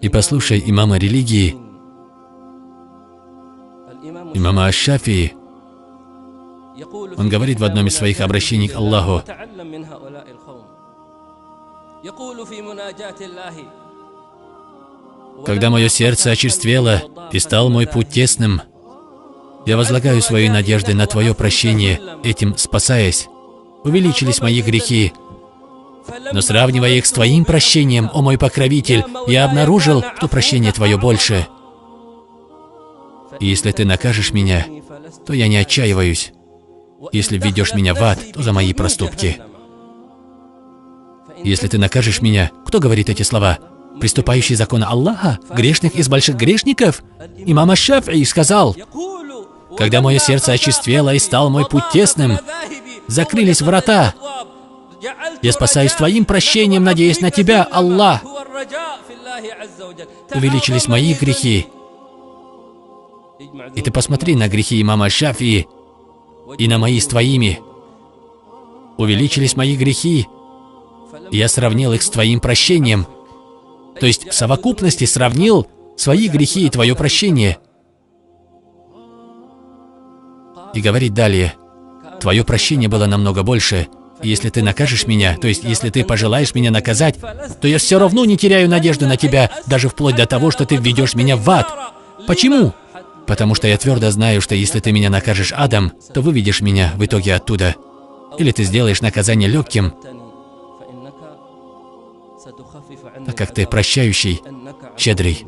И послушай имама религии, имама Аш-Шафии. Он говорит в одном из своих обращений к Аллаху: «Когда мое сердце очерствело и стал мой путь тесным, я возлагаю свои надежды на Твое прощение, этим спасаясь. Увеличились мои грехи, но сравнивая их с Твоим прощением, о мой покровитель, я обнаружил, что прощение Твое больше. И если Ты накажешь меня, то я не отчаиваюсь. Если введешь меня в ад, то за мои проступки. Если Ты накажешь меня, кто говорит эти слова? Приступающий законы Аллаха? Грешник из больших грешников? Имам Аш-Шафии сказал: когда мое сердце очерствело и стал мой путь тесным, закрылись врата. Я спасаюсь Твоим прощением, надеясь на Тебя, Аллах. Увеличились мои грехи. И ты посмотри на грехи имама Аш-Шафии и на мои с твоими. Увеличились мои грехи, и я сравнил их с Твоим прощением. То есть в совокупности сравнил свои грехи и Твое прощение. И говорит далее: Твое прощение было намного больше. И если Ты накажешь меня, то есть если Ты пожелаешь меня наказать, то я все равно не теряю надежду на Тебя, даже вплоть до того, что Ты введешь меня в ад. Почему? Потому что я твердо знаю, что если Ты меня накажешь адом, то выведешь меня в итоге оттуда. Или Ты сделаешь наказание легким, так как Ты прощающий, щедрый.